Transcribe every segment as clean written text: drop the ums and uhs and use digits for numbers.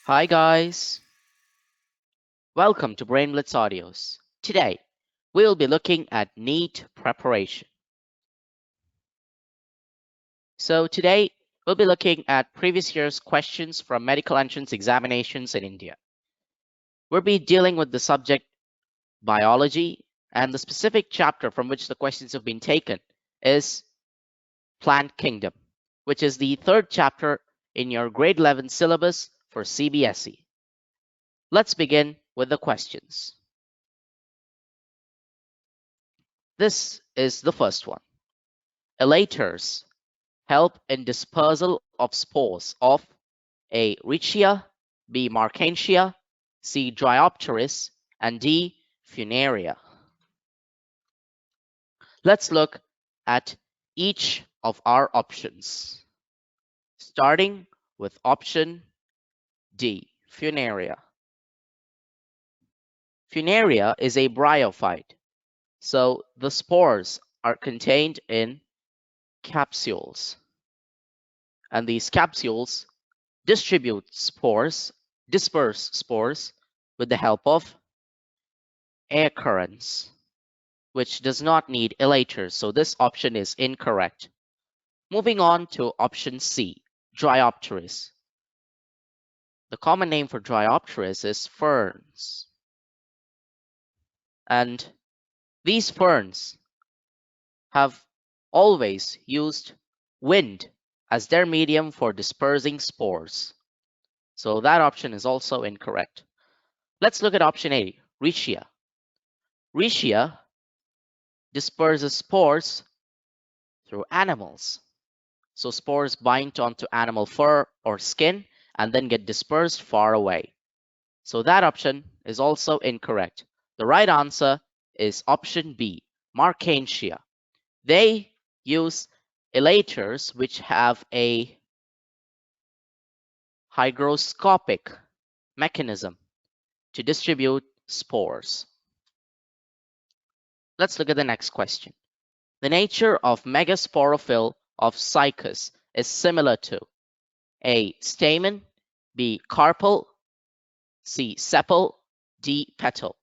Hi guys, welcome to Brain Blitz Audios. Today, we'll be looking at NEET preparation. So today, we'll be looking at previous year's questions from medical entrance examinations in India. We'll be dealing with the subject biology, and the specific chapter from which the questions have been taken is Plant Kingdom, which is the third chapter in your grade 11 syllabus for CBSE. Let's begin with the questions. This is the first one. Elaters help in dispersal of spores of A. Riccia, B. Marchantia, C. Dryopteris, and D. Funaria. Let's look at each of our options, starting with option D, Funaria. Funaria is a bryophyte, so the spores are contained in capsules, and these capsules disperse spores with the help of air currents, which does not need elaters, so this option is incorrect. Moving on to option C, Dryopteris. The common name for Dryopteris is ferns. And these ferns have always used wind as their medium for dispersing spores. So that option is also incorrect. Let's look at option A, Riccia. Riccia disperses spores through animals. So spores bind onto animal fur or skin and then get dispersed far away. So that option is also incorrect. The right answer is option B, Marchantia. They use elaters which have a hygroscopic mechanism to distribute spores. Let's look at the next question. The nature of megasporophyll of Cycas is similar to A. Stamen, B. Carpel, C. Sepal, D. Petal.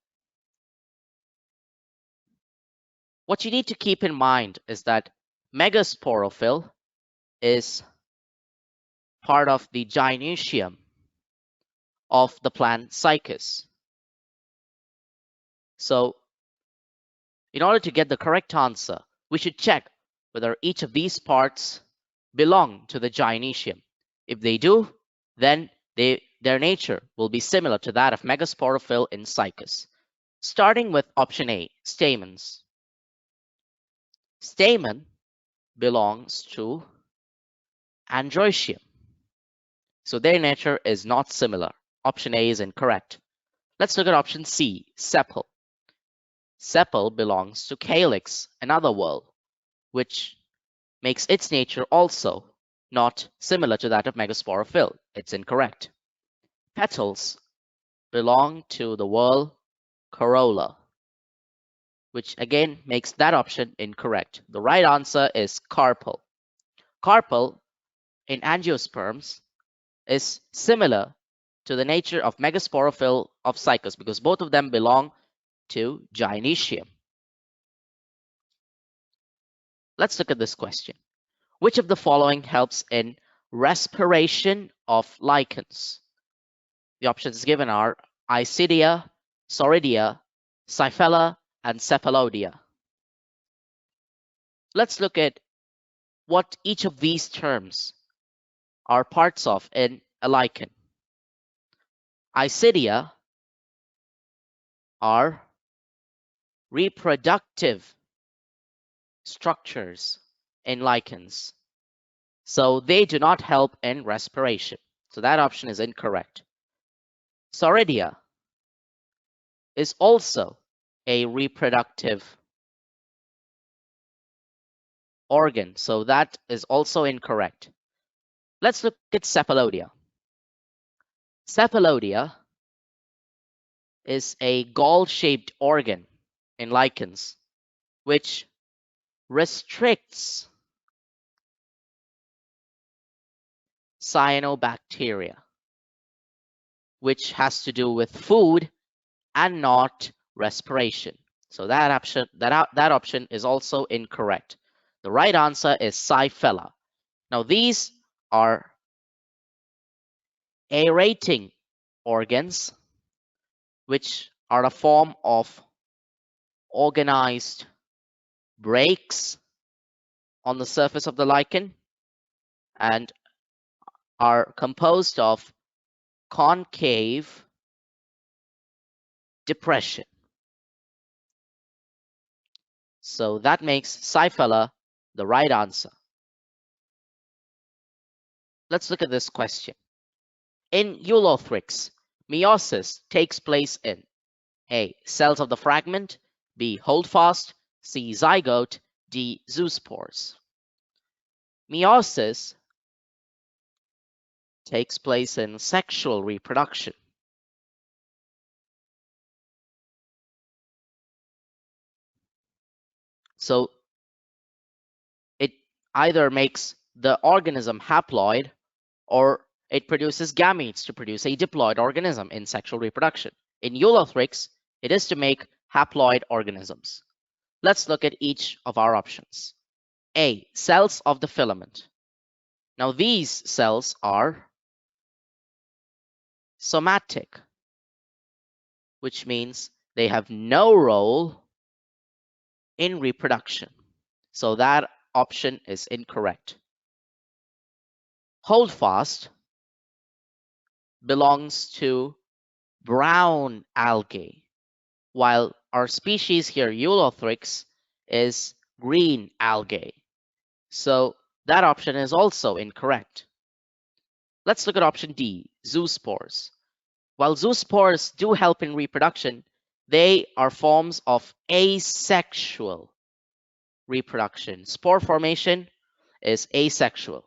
What you need to keep in mind is that megasporophyll is part of the gynoecium of the plant Cycas. So in order to get the correct answer, we should check whether each of these parts belong to the gynoecium. If they do, then their nature will be similar to that of megasporophyll in Cycas. Starting with option A, stamens. Stamen belongs to androecium. So their nature is not similar. Option A is incorrect. Let's look at option C, sepal. Sepal belongs to calyx, another whorl, which makes its nature also not similar to that of megasporophyll. It's incorrect. Petals belong to the whorl corolla, which again makes that option incorrect. The right answer is carpel. Carpel in angiosperms is similar to the nature of megasporophyll of Cycas because both of them belong to gynoecium. Let's look at this question. Which of the following helps in respiration of lichens? The options given are Isidia, Sauridia, Cyphella, and Cephalodia. Let's look at what each of these terms are parts of in a lichen. Isidia are reproductive structures in lichens, so they do not help in respiration. So that option is incorrect. Sauridia is also a reproductive organ, so that is also incorrect. Let's look at Cephalodia. Cephalodia is a gall-shaped organ in lichens, which restricts cyanobacteria. which has to do with food and not respiration. So that option is also incorrect. The right answer is Cyphella. Now these are aerating organs, which are a form of organized breaks on the surface of the lichen and are composed of concave depression. So that makes Cyphella the right answer. Let's look at this question. In Eulothrix, meiosis takes place in A. Cells of the fragment, B. Holdfast, C. Zygote, D. Zoospores. Meiosis takes place in sexual reproduction. So it either makes the organism haploid or it produces gametes to produce a diploid organism in sexual reproduction. In Eulothrix, it is to make haploid organisms. Let's look at each of our options. A. Cells of the filament. Now these cells are somatic, which means they have no role in reproduction. So that option is incorrect. Holdfast belongs to brown algae, while our species here, Eulothrix, is green algae. So that option is also incorrect. Let's look at option D, zoospores. While zoospores do help in reproduction, they are forms of asexual reproduction. Spore formation is asexual.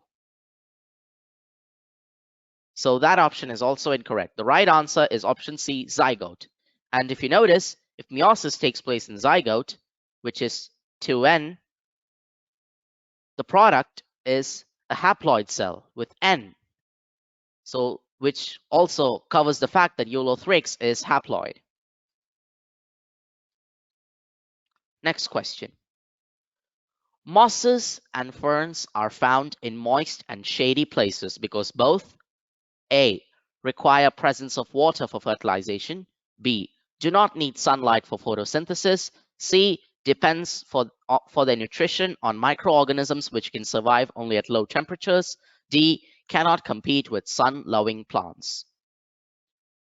So that option is also incorrect. The right answer is option C, zygote. And if you notice, if meiosis takes place in zygote, which is 2N, the product is a haploid cell with N. So which also covers the fact that Eulothrix is haploid. Next question. Mosses and ferns are found in moist and shady places because both A. Require presence of water for fertilization, B. Do not need sunlight for photosynthesis, C. Depends for their nutrition on microorganisms which can survive only at low temperatures, D. Cannot compete with sun-loving plants.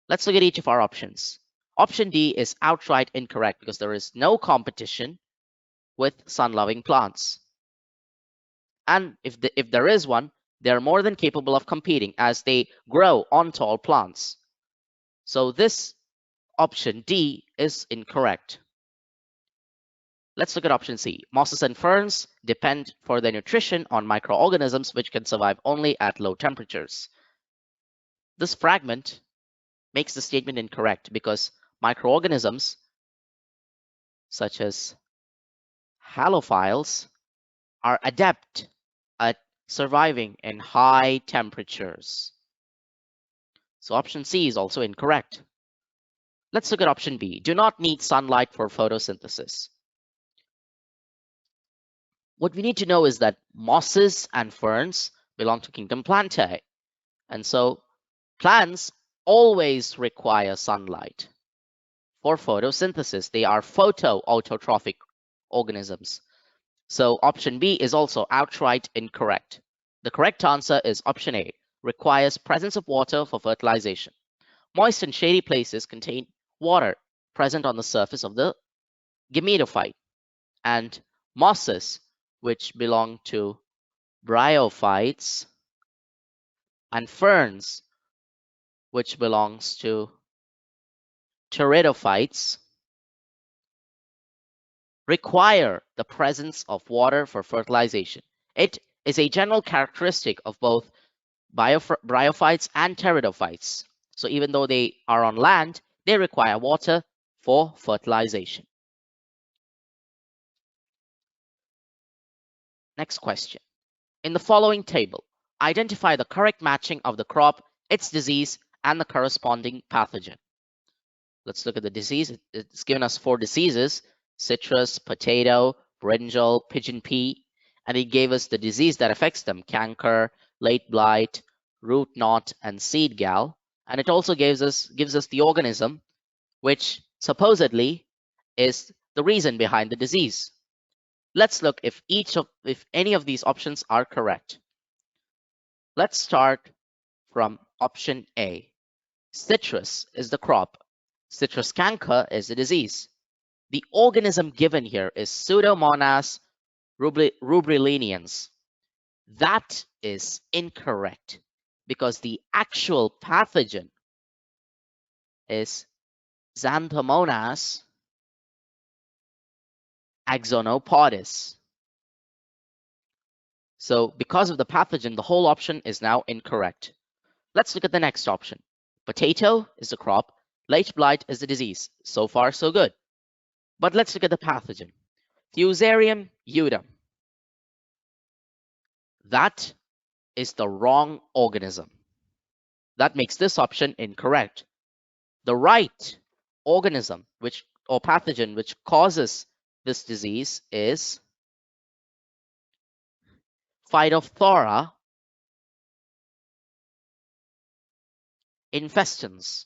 Let's look at each of our options. Option D is outright incorrect because there is no competition with sun-loving plants. And if there is one, they are more than capable of competing as they grow on tall plants. So this option D is incorrect. Let's look at option C. Mosses and ferns depend for their nutrition on microorganisms which can survive only at low temperatures. This fragment makes the statement incorrect because microorganisms such as halophiles are adept at surviving in high temperatures. So option C is also incorrect. Let's look at option B. Do not need sunlight for photosynthesis. What we need to know is that mosses and ferns belong to kingdom Plantae. And so plants always require sunlight for photosynthesis. They are photoautotrophic organisms. So option B is also outright incorrect. The correct answer is option A, requires presence of water for fertilization. Moist and shady places contain water present on the surface of the gametophyte, and mosses, which belong to bryophytes, and ferns, which belongs to pteridophytes, require the presence of water for fertilization. It is a general characteristic of both bryophytes and pteridophytes. So even though they are on land, they require water for fertilization. Next question. In the following table, identify the correct matching of the crop, its disease, and the corresponding pathogen. Let's look at the disease. It's given us 4 diseases: citrus, potato, brinjal, pigeon pea, and it gave us the disease that affects them: canker, late blight, root knot, and seed gall. And it also gives us the organism which supposedly is the reason behind the disease. Let's look if any of these options are correct. Let's start from option A. Citrus is the crop. Citrus canker is the disease. The organism given here is Pseudomonas rubrilinians. That is incorrect because the actual pathogen is Xanthomonas axonopodis. So because of the pathogen, the whole option is now incorrect. Let's look at the next option. Potato is the crop. Late blight is the disease. So far, so good. But let's look at the pathogen. Fusarium udum. That is the wrong organism. That makes this option incorrect. The right organism or pathogen which causes this disease is Phytophthora infestans.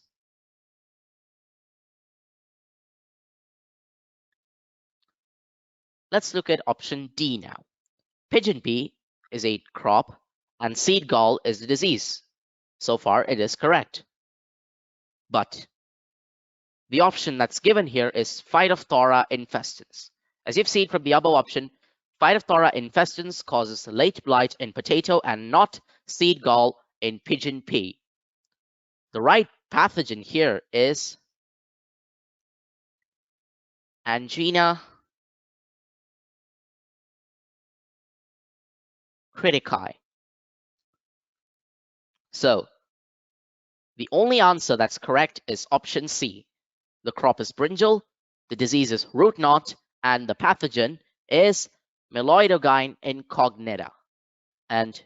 Let's look at option D now. Pigeon pea is a crop and seed gall is the disease. So far, it is correct. But the option that's given here is Phytophthora infestans. As you've seen from the above option, Phytophthora infestans causes late blight in potato and not seed gall in pigeon pea. The right pathogen here is Angina criticae. So the only answer that's correct is option C. The crop is brinjal, the disease is root knot, and the pathogen is Meloidogyne incognita. And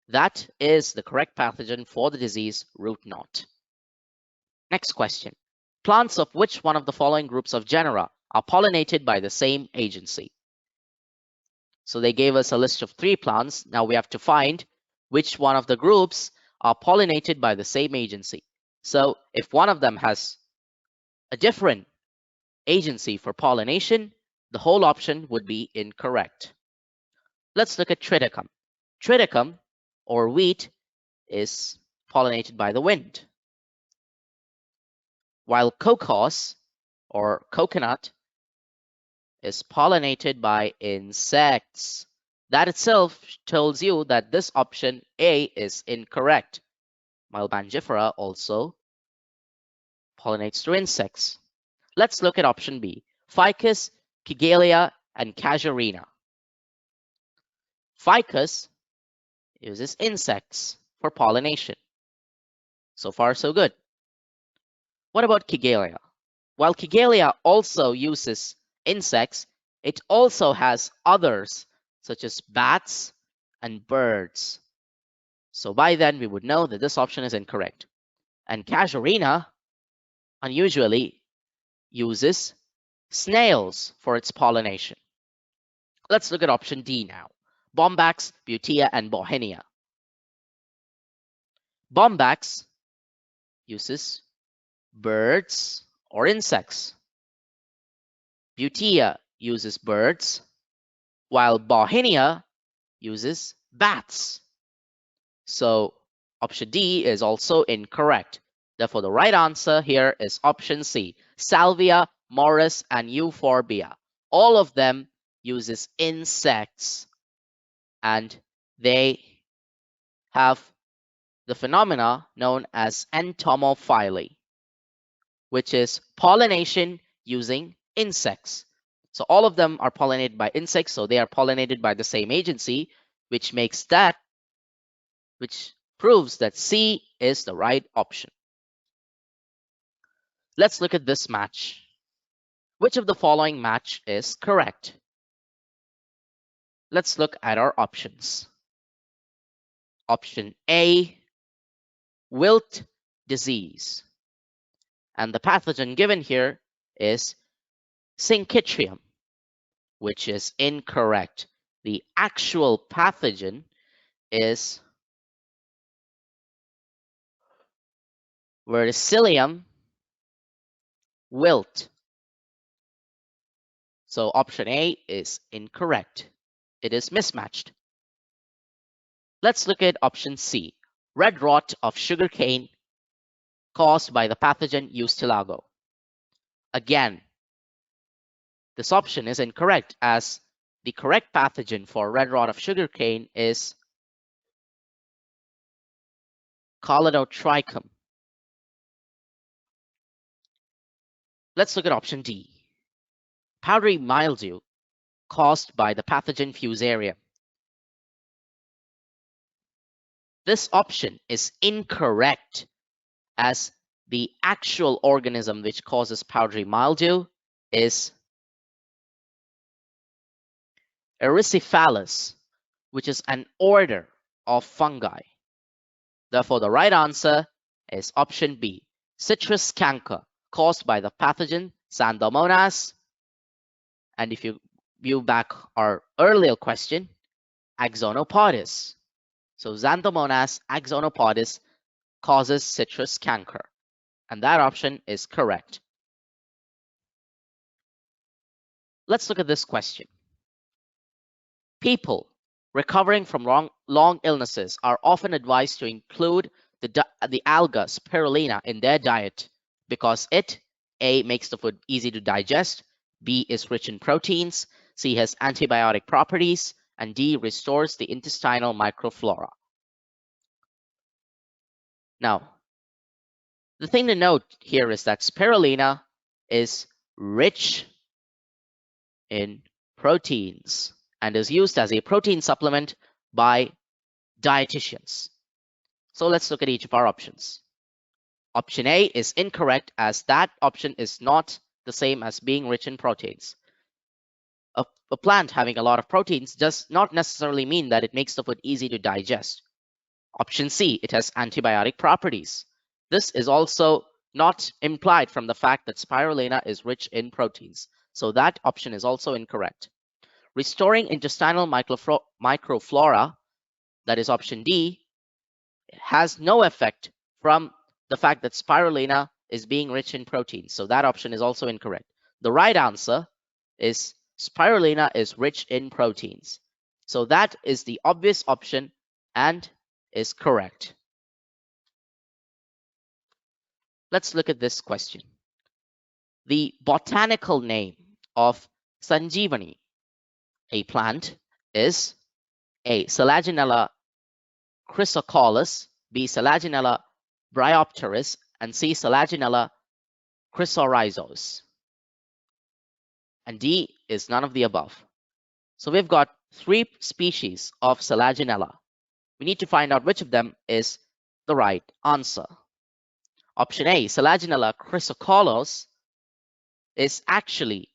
that is the correct pathogen for the disease root knot. Next question. Plants of which one of the following groups of genera are pollinated by the same agency? So they gave us a list of 3 plants. Now we have to find which one of the groups are pollinated by the same agency. So if one of them has a different agency for pollination, the whole option would be incorrect. Let's look at triticum. Triticum, or wheat, is pollinated by the wind, while cocos, or coconut, is pollinated by insects. That itself tells you that this option A is incorrect. Mangifera also pollinates through insects. Let's look at option B. Ficus, Kigelia, and Casuarina. Ficus uses insects for pollination. So far, so good. What about Kigelia? While Kigelia also uses insects, it also has others, such as bats and birds. So by then, we would know that this option is incorrect. And Casuarina unusually uses snails for its pollination. Let's look at option D now. Bombax, Buttea, and Bauhinia. Bombax uses birds or insects. Buttea uses birds, while Bauhinia uses bats. So option D is also incorrect. Therefore, the right answer here is option C. Salvia, Morris, and Euphorbia. All of them uses insects, and they have the phenomena known as entomophily, which is pollination using insects. So all of them are pollinated by insects, so they are pollinated by the same agency, which proves that C is the right option. Let's look at this match. Which of the following match is correct? Let's look at our options. Option A, wilt disease. And the pathogen given here is Syncytium, which is incorrect. The actual pathogen is Verticillium wilt. So option A is incorrect. It is mismatched. Let's look at option C, red rot of sugarcane caused by the pathogen Eustilago. Again, this option is incorrect as the correct pathogen for red rot of sugarcane is Colletotrichum. Let's look at option D, powdery mildew caused by the pathogen Fusaria. This option is incorrect as the actual organism which causes powdery mildew is Erysiphallus, which is an order of fungi. Therefore, the right answer is option B, citrus canker caused by the pathogen Xanthomonas. And if you view back our earlier question, Axonopodis. So Xanthomonas axonopodis causes citrus canker. And that option is correct. Let's look at this question. People recovering from long illnesses are often advised to include the alga spirulina in their diet because it, A, makes the food easy to digest, B, is rich in proteins, C, has antibiotic properties, and D, restores the intestinal microflora. Now, the thing to note here is that spirulina is rich in proteins and is used as a protein supplement by dietitians. So let's look at each of our options. Option A is incorrect as that option is not the same as being rich in proteins. A plant having a lot of proteins does not necessarily mean that it makes the food easy to digest. Option C, it has antibiotic properties. This is also not implied from the fact that spirulina is rich in proteins. So that option is also incorrect. Restoring intestinal microflora, that is option D, has no effect from the fact that spirulina is being rich in proteins. So that option is also incorrect. The right answer is spirulina is rich in proteins. So that is the obvious option and is correct. Let's look at this question. The botanical name of Sanjeevani, a plant, is A, Selaginella chrysocollus, B, Selaginella Bryopteris, and C, Selaginella chrysorhizos. And D is none of the above. So we've got 3 species of Selaginella. We need to find out which of them is the right answer. Option A, Selaginella chrysocollus, is actually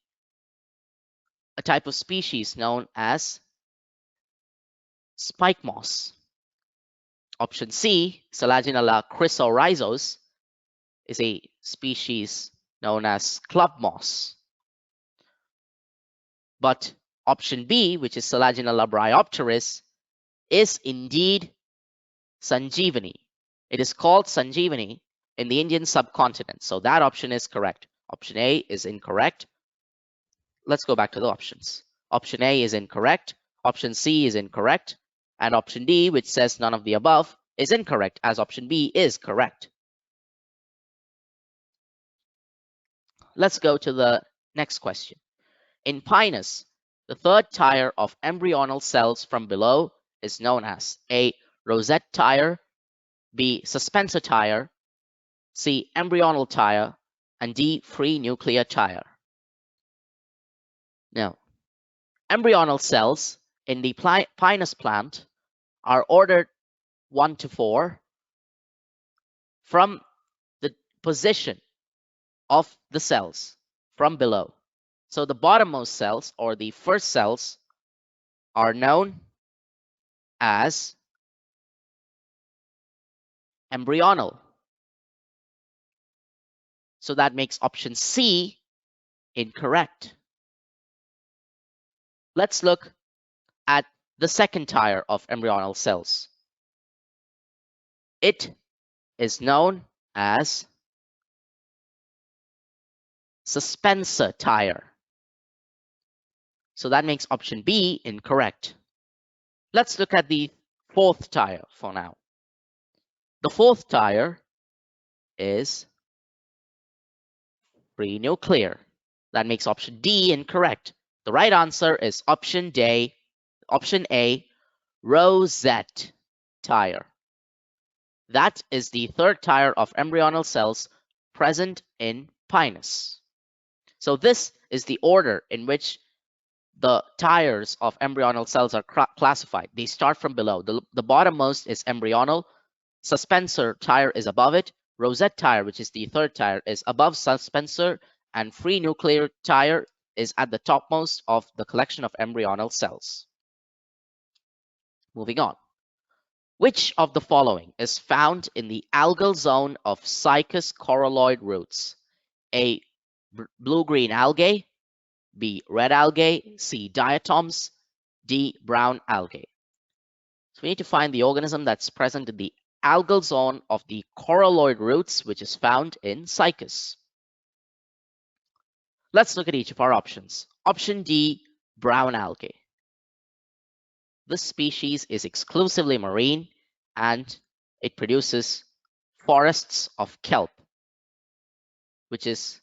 a type of species known as spike moss. Option C, Selaginella chrysorhizos, is a species known as club moss. But option B, which is Selaginella bryopteris, is indeed Sanjeevani. It is called Sanjeevani in the Indian subcontinent. So that option is correct. Option A is incorrect. Let's go back to the options. Option A is incorrect. Option C is incorrect. And option D, which says none of the above, is incorrect as option B is correct. Let's go to the next question. In Pinus, the third tier of embryonal cells from below is known as A, rosette tier, B, suspensor tier, C, embryonal tier, and D, free nuclear tier. Now, embryonal cells in the Pinus plant are ordered 1 to 4 from the position of the cells from below. So the bottommost cells or the first cells are known as embryonal. So that makes option C incorrect. Let's look at the second tier of embryonal cells. It is known as suspensor tier. So that makes option B incorrect. Let's look at the fourth tier for now. The fourth tier is prenuclear. That makes option D incorrect. The right answer is option A, rosette tier. That is the third tier of embryonal cells present in pinus. So this is the order in which the tiers of embryonal cells are classified. They start from below. The bottommost is embryonal. Suspensor tier is above it. Rosette tier, which is the third tier, is above suspensor, and free nuclear tier is at the topmost of the collection of embryonal cells. Moving on. Which of the following is found in the algal zone of Cycas coralloid roots? A. Blue-green algae, B. Red algae, C. Diatoms, D. Brown algae. So we need to find the organism that's present in the algal zone of the coralloid roots, which is found in Cycas. Let's look at each of our options. Option D, brown algae. This species is exclusively marine and it produces forests of kelp, which is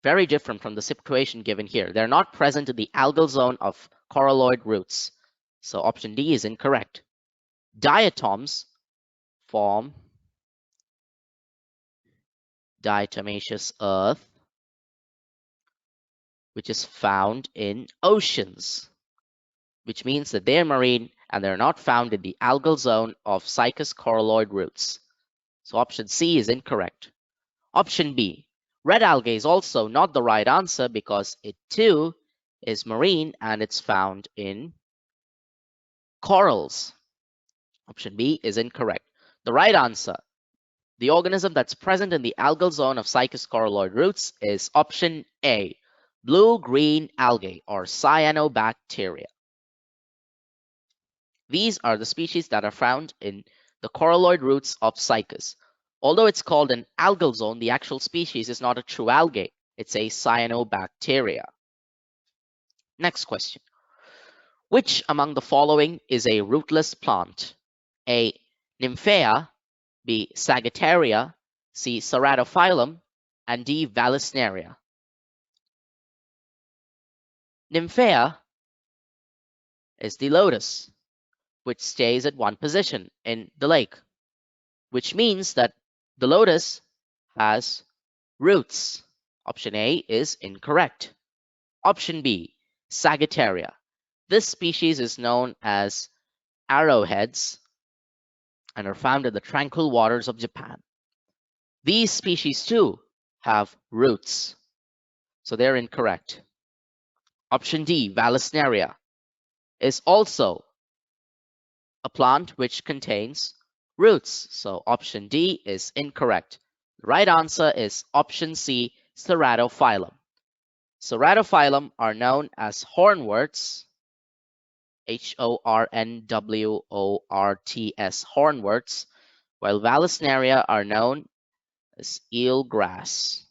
very different from the situation given here. They're not present in the algal zone of coralloid roots. So option D is incorrect. Diatoms form diatomaceous earth, which is found in oceans, which means that they're marine and they're not found in the algal zone of Cycas coralloid roots. So option C is incorrect. Option B, red algae is also not the right answer because it too is marine and it's found in corals. Option B is incorrect. The right answer, the organism that's present in the algal zone of Cycas coralloid roots, is option A, blue-green algae or cyanobacteria. These are the species that are found in the coralloid roots of Cycas. Although it's called an algal zone, the actual species is not a true algae. It's a cyanobacteria. Next question. Which among the following is a rootless plant? A. Nymphea, B. Sagittaria, C. Ceratophyllum, and D. Vallisneria. Nymphea is the lotus, which stays at one position in the lake, which means that the lotus has roots. Option A is incorrect. Option B, Sagittaria. This species is known as arrowheads and are found in the tranquil waters of Japan. These species too have roots, so they're incorrect. Option D, Vallisneria, is also a plant which contains roots, so option D is incorrect. The right answer is option C, Ceratophyllum. Ceratophyllum are known as hornworts, Hornworts, hornworts, while Vallisneria are known as eelgrass.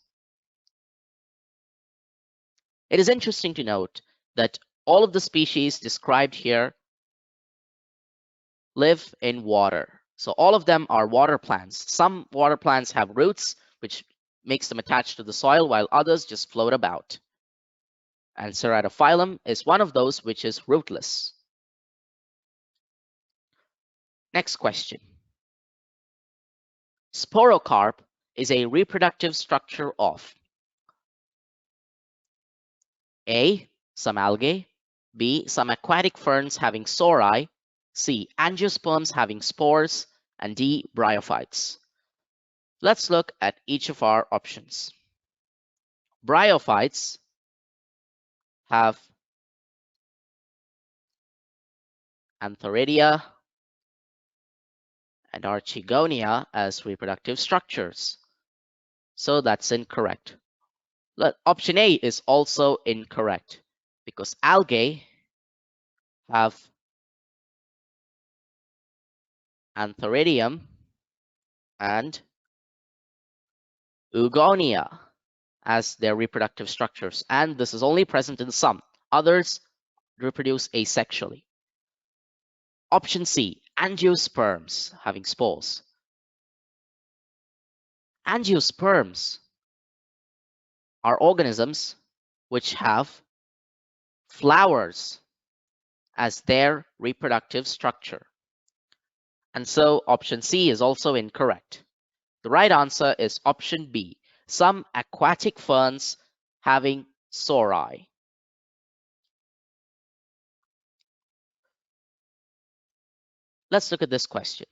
It is interesting to note that all of the species described here live in water. So all of them are water plants. Some water plants have roots, which makes them attached to the soil, while others just float about. And Ceratophyllum is one of those which is rootless. Next question. Sporocarp is a reproductive structure of A. Some algae, B. Some aquatic ferns having sori, C. Angiosperms having spores, and D. Bryophytes. Let's look at each of our options. Bryophytes have Antheridia and Archegonia as reproductive structures. So that's incorrect. Option A is also incorrect because algae have Antheridium and Eugonia as their reproductive structures, and this is only present in some. Others reproduce asexually. Option C, angiosperms having spores. Angiosperms are organisms which have flowers as their reproductive structure. And so option C is also incorrect. The right answer is option B, some aquatic ferns having sori. Let's look at this question.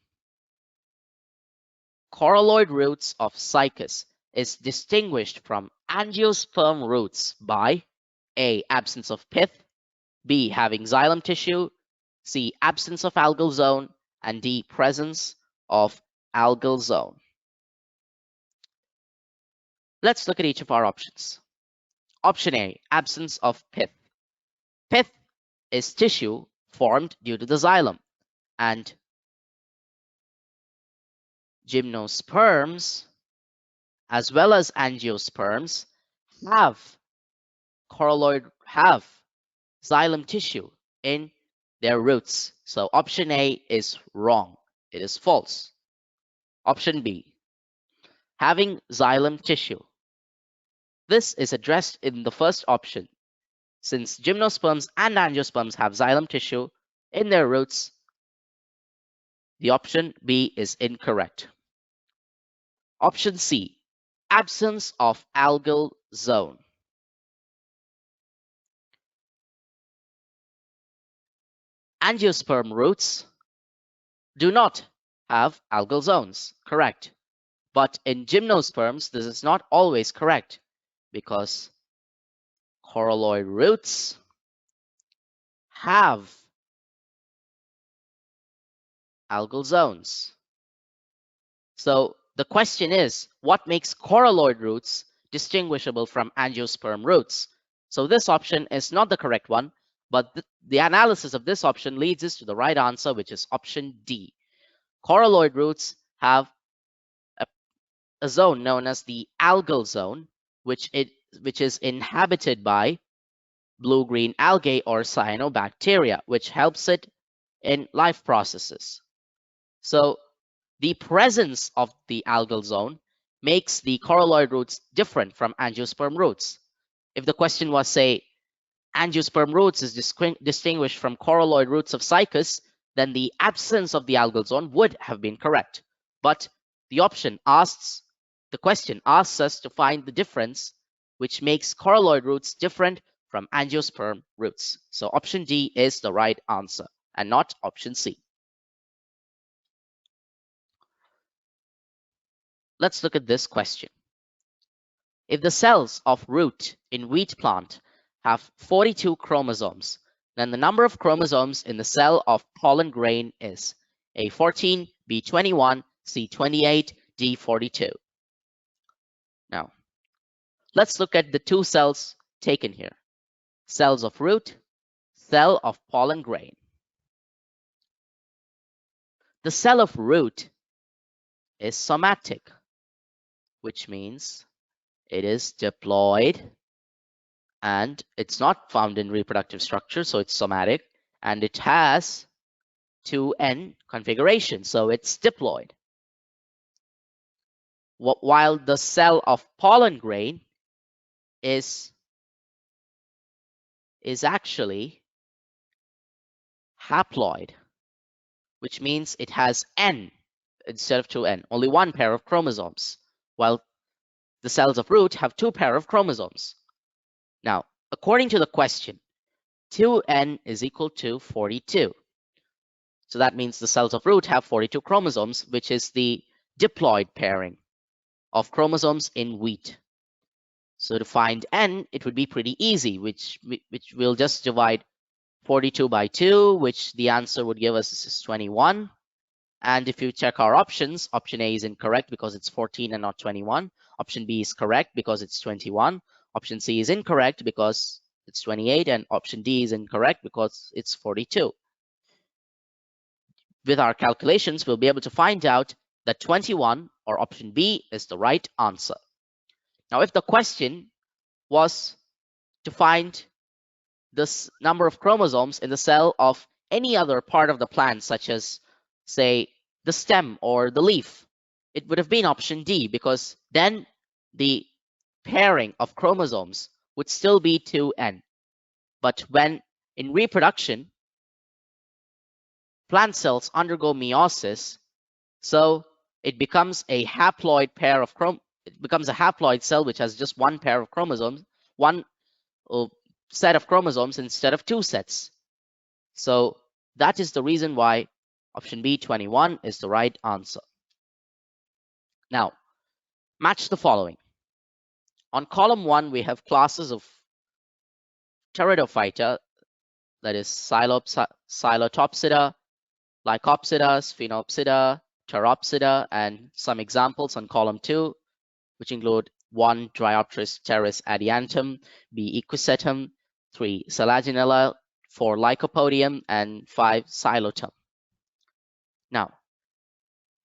Coralloid roots of Cycas is distinguished from angiosperm roots by A, absence of pith, B, having xylem tissue, C, absence of algal zone, and D, presence of algal zone. Let's look at each of our options. Option A, absence of pith. Pith is tissue formed due to the xylem, and gymnosperms as well as angiosperms have xylem tissue in their roots. So option A is wrong. It is false. Option B, having xylem tissue. This is addressed in the first option. Since gymnosperms and angiosperms have xylem tissue in their roots, the option B is incorrect. Option C, absence of algal zone. Angiosperm roots do not have algal zones, correct. But in gymnosperms, this is not always correct because coralloid roots have algal zones. So the question is, what makes coralloid roots distinguishable from angiosperm roots? So this option is not the correct one, but the analysis of this option leads us to the right answer, which is option D. Coralloid roots have a zone known as the algal zone, which is inhabited by blue-green algae or cyanobacteria, which helps it in life processes. So the presence of the algal zone makes the coralloid roots different from angiosperm roots. If the question was, say, angiosperm roots is distinguished from coralloid roots of Cycas, then the absence of the algal zone would have been correct. But the question asks us to find the difference which makes coralloid roots different from angiosperm roots. So option D is the right answer and not option C. Let's look at this question. If the cells of root in wheat plant have 42 chromosomes, then the number of chromosomes in the cell of pollen grain is A14, B21, C28, D42. Now, let's look at the two cells taken here. Cells of root, cell of pollen grain. The cell of root is somatic, which means it is diploid and it's not found in reproductive structure, so it's somatic, and it has 2N configuration, so it's diploid. While the cell of pollen grain is actually haploid, which means it has N instead of 2N, only one pair of chromosomes, while the cells of root have two pair of chromosomes. Now, according to the question, 2N is equal to 42. So that means the cells of root have 42 chromosomes, which is the diploid pairing of chromosomes in wheat. So to find N, it would be pretty easy, which we'll just divide 42 by 2, which the answer would give us is 21. And if you check our options, option A is incorrect because it's 14 and not 21. Option B is correct because it's 21. Option C is incorrect because it's 28. And option D is incorrect because it's 42. With our calculations, we'll be able to find out that 21, or option B, is the right answer. Now, if the question was to find this number of chromosomes in the cell of any other part of the plant, such as, say, the stem or the leaf, it would have been option D, because then the pairing of chromosomes would still be 2n. But when in reproduction, plant cells undergo meiosis, so it becomes a haploid pair of it becomes a haploid cell which has just one pair of chromosomes, one set of chromosomes instead of two sets. So that is the reason why option B, 21, is the right answer. Now, match the following. On column 1, we have classes of Pteridophyta, that is Psilotopsida, Lycopsida, Sphenopsida, Pteropsida, and some examples on column 2, which include 1. Dryopteris teres adiantum, B. Equisetum, 3. Selaginella, 4. Lycopodium, and 5. Xylotum. Now,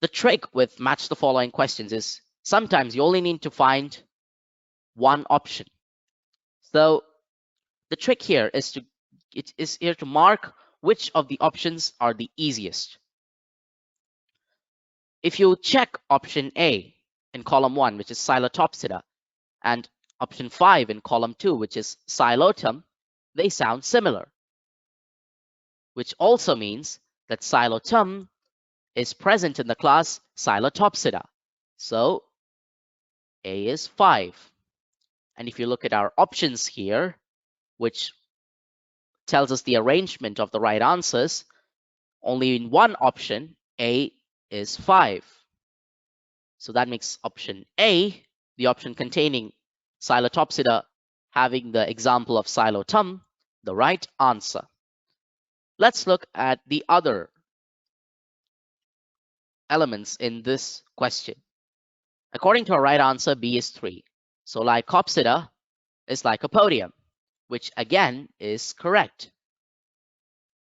the trick with match the following questions is sometimes you only need to find one option. So the trick here is to mark which of the options are the easiest. If you check option A in column 1, which is Psilotopsida, and option 5 in column 2, which is Xylotum, they sound similar, which also means that Xylotum is present in the class Psilotopsida. So A is 5. And if you look at our options here, which tells us the arrangement of the right answers, only in one option, A is 5. So that makes option A, the option containing Psilotopsida having the example of Xylotum, the right answer. Let's look at the other elements in this question. According to our right answer, B is 3. So Lycopsida is Lycopodium, which again is correct.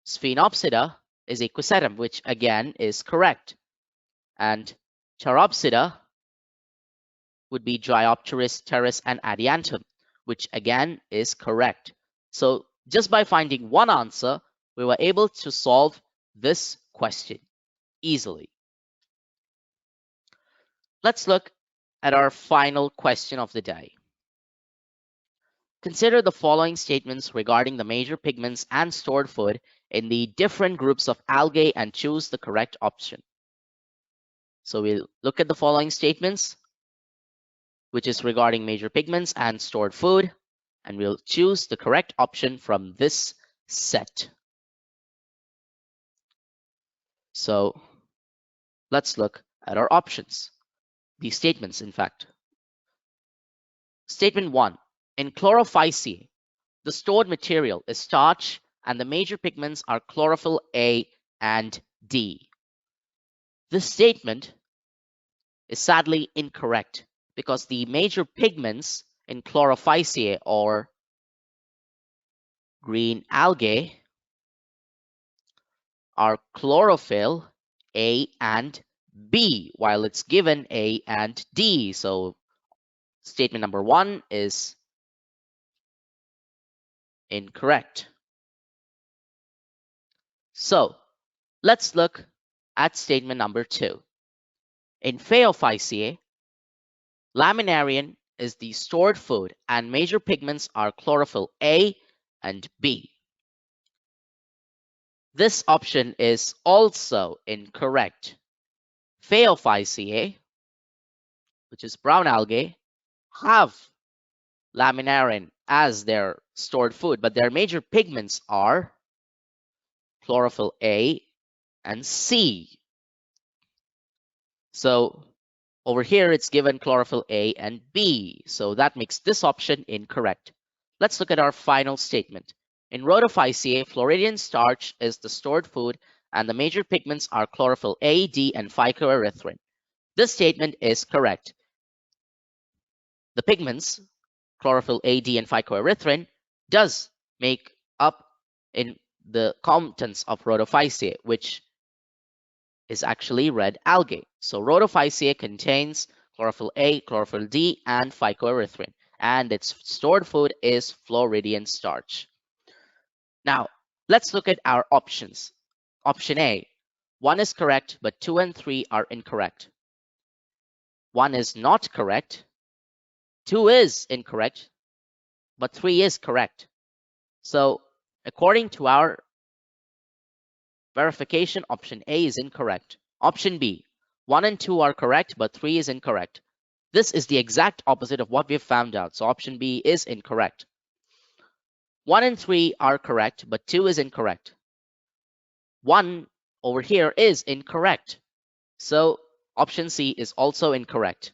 Sphenopsida is Equisetum, which again is correct. And Pteropsida would be Dryopteris, teres, and adiantum, which again is correct. So just by finding one answer, we were able to solve this question easily. Let's look at our final question of the day. Consider the following statements regarding the major pigments and stored food in the different groups of algae and choose the correct option. So we'll look at the following statements, which is regarding major pigments and stored food, and we'll choose the correct option from this set. So let's look at our options, these statements, in fact. Statement 1. In Chlorophyceae, the stored material is starch and the major pigments are chlorophyll A and D. This statement is sadly incorrect because the major pigments in Chlorophyceae or green algae are chlorophyll A and B, while it's given A and D. So statement number 1 is incorrect. So let's look at statement number 2. In Phaeophyceae, laminarian is the stored food and major pigments are chlorophyll A and B. This option is also incorrect. Phaeophyceae, which is brown algae, have laminarian as their stored food, but their major pigments are chlorophyll A and C. So over here, it's given chlorophyll A and B. So that makes this option incorrect. Let's look at our final statement. In Rhodophyceae, Floridian starch is the stored food and the major pigments are chlorophyll A, D, and phycoerythrin. This statement is correct. The pigments, chlorophyll A, D, and phycoerythrin, does make up in the contents of Rhodophyceae, which is actually red algae. So Rhodophyceae contains chlorophyll A, chlorophyll D, and phycoerythrin, and its stored food is Floridian starch. Now, let's look at our options. Option A, 1 is correct, but 2 and 3 are incorrect. 1 is not correct, 2 is incorrect, but 3 is correct. So, according to our verification, option A is incorrect. Option B, 1 and 2 are correct, but 3 is incorrect. This is the exact opposite of what we've found out. So option B is incorrect. 1 and 3 are correct, but 2 is incorrect. 1 over here is incorrect. So option C is also incorrect.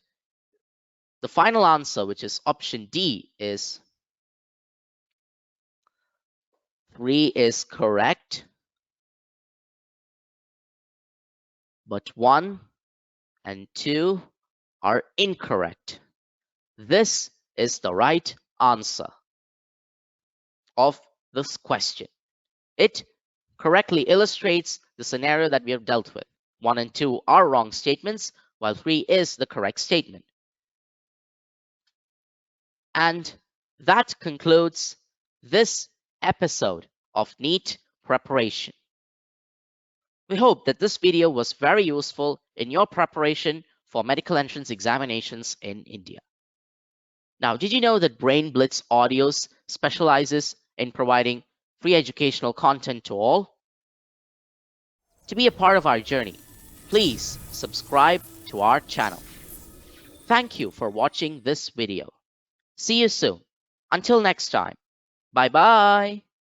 The final answer, which is option D, is 3 is correct, but 1 and 2 are incorrect. This is the right answer of this question. It correctly illustrates the scenario that we have dealt with. 1 and 2 are wrong statements, while 3 is the correct statement. And that concludes this episode of NEET preparation. We hope that this video was very useful in your preparation for medical entrance examinations in India. Now, did you know that Brain Blitz Audios specializes in providing free educational content to all? To be a part of our journey, please subscribe to our channel. Thank you for watching this video. See you soon. Until next time, bye-bye.